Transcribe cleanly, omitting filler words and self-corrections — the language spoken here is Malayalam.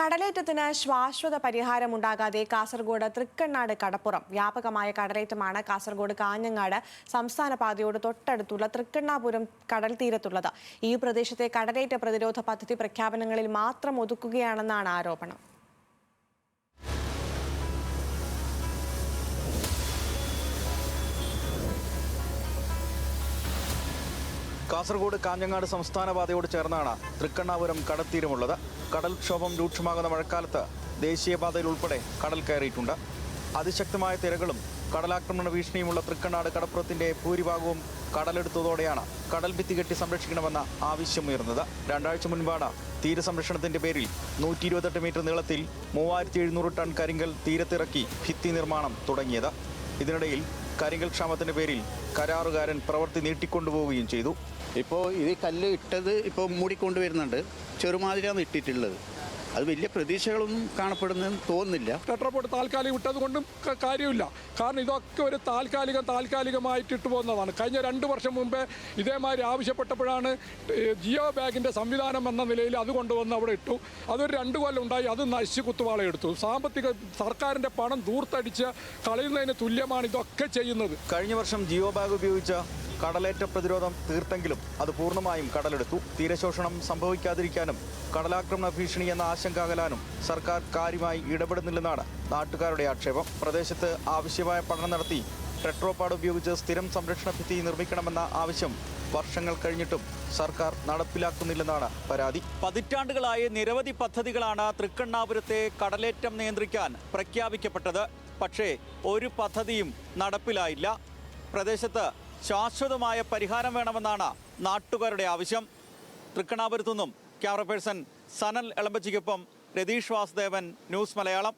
കടലേറ്റത്തിന് ശാശ്വത പരിഹാരമുണ്ടാകാതെ കാസർഗോഡ് തൃക്കണ്ണാട് കടപ്പുറം വ്യാപകമായ കടലേറ്റമാണ് കാസർഗോഡ് കാഞ്ഞങ്ങാട് സംസ്ഥാന പാതയോട് തൊട്ടടുത്തുള്ള തൃക്കണ്ണാപുരം കടൽ തീരത്തുള്ളത്. ഈ പ്രദേശത്തെ കടലേറ്റ പ്രതിരോധ പദ്ധതി പ്രഖ്യാപനങ്ങളിൽ മാത്രം ഒതുക്കുകയാണെന്നാണ് ആരോപണം. കാസർഗോഡ് കാഞ്ഞങ്ങാട് സംസ്ഥാന പാതയോട് ചേർന്നാണ് തൃക്കണ്ണാപുരം കടൽത്തീരമുള്ളത്. കടൽക്ഷോഭം രൂക്ഷമാകുന്ന മഴക്കാലത്ത് ദേശീയപാതയിൽ ഉൾപ്പെടെ കടൽ കയറിയിട്ടുണ്ട്. അതിശക്തമായ തിരകളും കടലാക്രമണ ഭീഷണിയുമുള്ള തൃക്കണ്ണാട് കടപ്പുറത്തിന്റെ ഭൂരിഭാഗവും കടലെടുത്തതോടെയാണ് കടൽ ഭിത്തി കെട്ടി സംരക്ഷിക്കണമെന്ന ആവശ്യമുയർന്നത്. രണ്ടാഴ്ച മുൻപാണ് തീരസംരക്ഷണത്തിന്റെ പേരിൽ 128 മീറ്റർ നീളത്തിൽ 3700 ടൺ കരിങ്കൽ തീരത്തിറക്കി ഭിത്തി നിർമ്മാണം തുടങ്ങിയത്. ഇതിനിടയിൽ കരിങ്കൽ ക്ഷാമത്തിന്റെ പേരിൽ കരാറുകാരൻ പ്രവൃത്തി നീട്ടിക്കൊണ്ടുപോവുകയും ചെയ്തു. ഇപ്പോൾ ഇത് കല്ല് ഇട്ടത് ഇപ്പോൾ മൂടിക്കൊണ്ടുവരുന്നുണ്ട്. ചെറുമാതിരിയാണ് ഇട്ടിട്ടുള്ളത്. അത് വലിയ പ്രതീക്ഷകളൊന്നും കാണപ്പെടുന്നതെന്ന് തോന്നുന്നില്ല. ടെട്രാപോഡ് താൽക്കാലികം ഇട്ടത് കൊണ്ടും കാര്യമില്ല. കാരണം ഇതൊക്കെ ഒരു താൽക്കാലികമായിട്ട് ഇട്ടു പോകുന്നതാണ്. കഴിഞ്ഞ 2 വർഷം മുമ്പേ ഇതേമാതിരി ആവശ്യപ്പെട്ടപ്പോഴാണ് ജിയോ ബാഗിൻ്റെ സംവിധാനം എന്ന നിലയിൽ അത് കൊണ്ടുവന്ന് അവിടെ ഇട്ടു. അതൊരു 2 കൊല്ലം ഉണ്ടായി. അത് നശിച്ച് കുത്തുവാളയെടുത്തു. സർക്കാരിൻ്റെ പണം ദൂർത്തടിച്ച് കളയുന്നതിന് തുല്യമാണ് ഇതൊക്കെ ചെയ്യുന്നത്. കഴിഞ്ഞ വർഷം ജിയോ ബാഗ് ഉപയോഗിച്ച കടലേറ്റ പ്രതിരോധം തീർത്തെങ്കിലും അത് പൂർണ്ണമായും കടലെടുത്തു. തീരശോഷണം സംഭവിക്കാതിരിക്കാനും കടലാക്രമണ ഭീഷണി എന്ന ആശങ്ക അകലാനും സർക്കാർ കാര്യമായി ഇടപെടുന്നില്ലെന്നാണ് നാട്ടുകാരുടെ ആക്ഷേപം. പ്രദേശത്ത് ആവശ്യമായ പഠനം നടത്തി ടെട്രോപാഡ് ഉപയോഗിച്ച് സ്ഥിരം സംരക്ഷണ ഭിത്തി നിർമ്മിക്കണമെന്ന ആവശ്യം വർഷങ്ങൾ കഴിഞ്ഞിട്ടും സർക്കാർ നടപ്പിലാക്കുന്നില്ലെന്നാണ് പരാതി. പതിറ്റാണ്ടുകളായി നിരവധി പദ്ധതികളാണ് തൃക്കണ്ണാപുരത്തെ കടലേറ്റം നിയന്ത്രിക്കാൻ പ്രഖ്യാപിക്കപ്പെട്ടത്. പക്ഷേ ഒരു പദ്ധതിയും നടപ്പിലായില്ല. പ്രദേശത്ത് ശാശ്വതമായ പരിഹാരം വേണമെന്നാണ് നാട്ടുകാരുടെ ആവശ്യം. തൃക്കണ്ണാപുരത്തു നിന്നും ക്യാമറ പേഴ്സൺ സനൽ എളമ്പച്ചിക്കൊപ്പം രതീഷ് വാസുദേവൻ, ന്യൂസ് മലയാളം.